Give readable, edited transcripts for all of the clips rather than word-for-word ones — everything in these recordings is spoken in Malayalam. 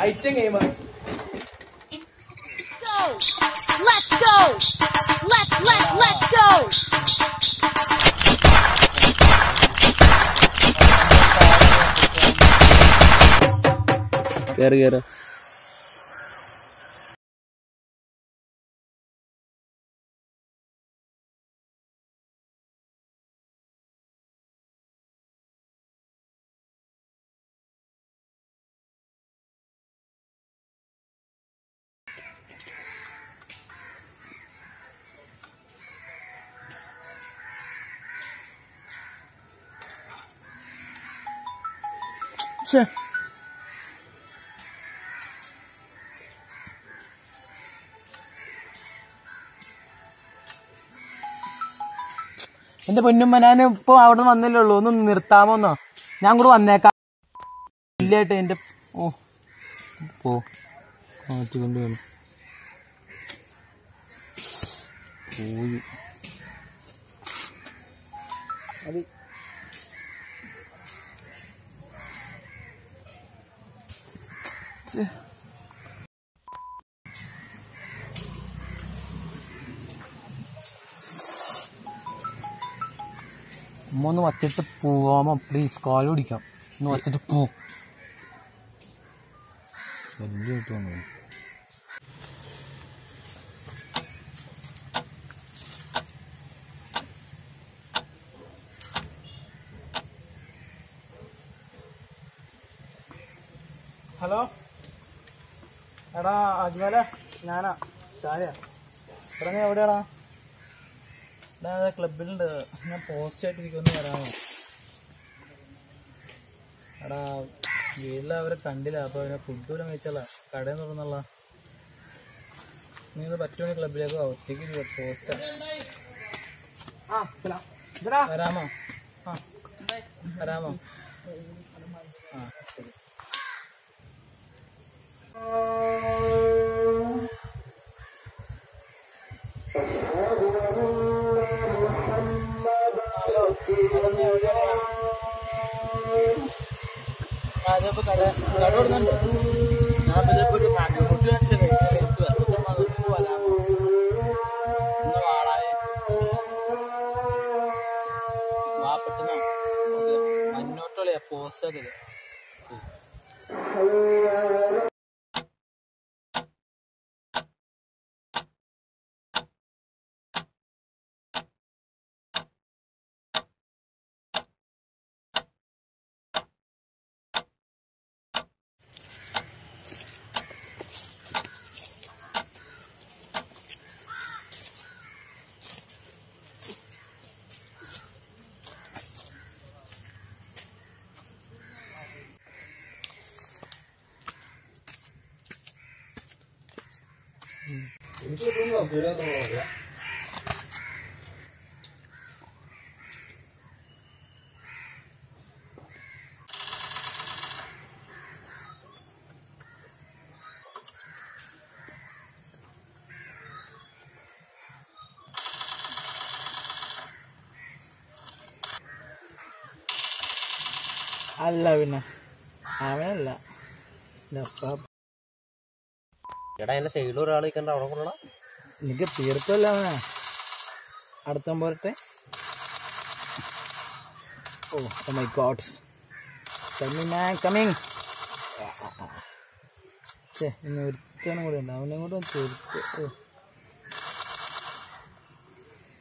Item game. Let's go. Let's go. കേറ് എന്റെ പൊന്നുമ്മ, ഞാൻ ഇപ്പൊ അവിടെ വന്നില്ലേ ഉള്ളൂ. ഒന്ന് നിർത്താമോന്നോ? ഞാൻ കൂടെ വന്നേക്കാം. ഇല്ലായിട്ട് എന്റെ കൊണ്ട് വന്നു പോയി. അത് അമ്മ ഒന്ന് വച്ചിട്ട് പോവാമോ പ്ലീസ്? കാല് പിടിക്കാം. ഒന്ന് വച്ചിട്ട് പോവും. ശല്യമായിട്ട് വന്നു. ഹലോ എടാ അജ്മല, ഞാനാ സായ. എടാ നീ എവിടെയാടാ? എടാ അതെ ക്ലബിലുണ്ട്. ഞാൻ പോസ്റ്റ് ആയിട്ടിരിക്കുമെന്ന് വരാമോ? എടാ വീട്ടിൽ അവരെ കണ്ടില്ല. അപ്പൊ അവനെ ഫുഡ് പോലും കഴിച്ചല്ല. കടയിൽ തുറന്നുള്ള നീ പറ്റുമെങ്കിൽ ക്ലബിലേക്ക് ഒറ്റയ്ക്ക് പോസ്റ്റ് വരാമോ? വരാമോ? ശരി. അതപ്പോ കട കൊടുക്കുന്നുണ്ട്. ഞാനിപ്പോ ഒരു ഫുഡ് വരാമോ? ഒന്ന് വാടാതെ വാ പെട്ടെന്നോ. മുന്നോട്ടുള്ള പോസ്റ്റ് ആക്കിയത്. അല്ല പിന്നെ അവനല്ല. ചേട്ടാ എന്റെ സൈഡിൽ ഒരാൾ നിൽക്കണ്ട, അവിടെ കൊള്ളണം. എനിക്ക് തീർത്തല്ല അവനാ. അടുത്ത പോരട്ടെ. Oh my god, coming. ഇന്ന് ഒരുത്തനും കൂടെ ഉണ്ട്. അവനെ കൂടെ തീർത്ത്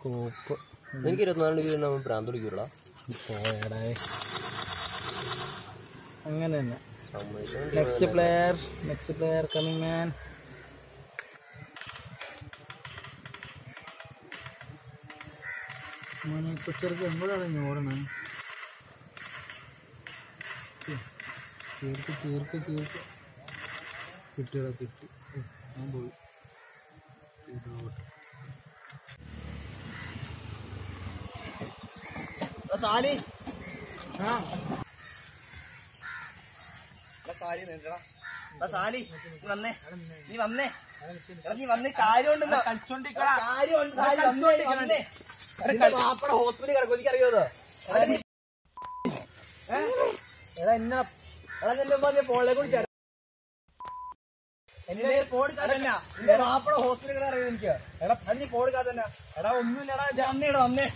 കോപ്പ്. എനിക്ക് 24 ഡിഗ്രി ഭ്രാന്ത് പിടിക്കൂടാ. പോയടാ. അങ്ങനെ തന്നെ. നെക്സ്റ്റ് പ്ലെയർ കമ്മിങ് മാൻ. മോനെ കൊച്ചർക്ക് എങ്ങോട്ടാണ് ഓടണം? തീർക്ക് കിട്ടിയതാ, കിട്ടി. ഞാൻ പോയി. സാലി സാലി നീ വന്നേ കാര്യമുണ്ട്. ഹോസ്പിറ്റലിൽ കിടക്കും, എനിക്കറിയാമോ? എടാ എന്നെ ഫോണിലേക്ക് വിളിച്ചാ മാപ്പിള ഹോസ്പിറ്റലുകൾ അറിയാം എനിക്ക്. എടാ നീ പോടുക്കാ തന്നെ. എടാ ഒന്നുമില്ലടാ. വന്നേടാ വന്നേ.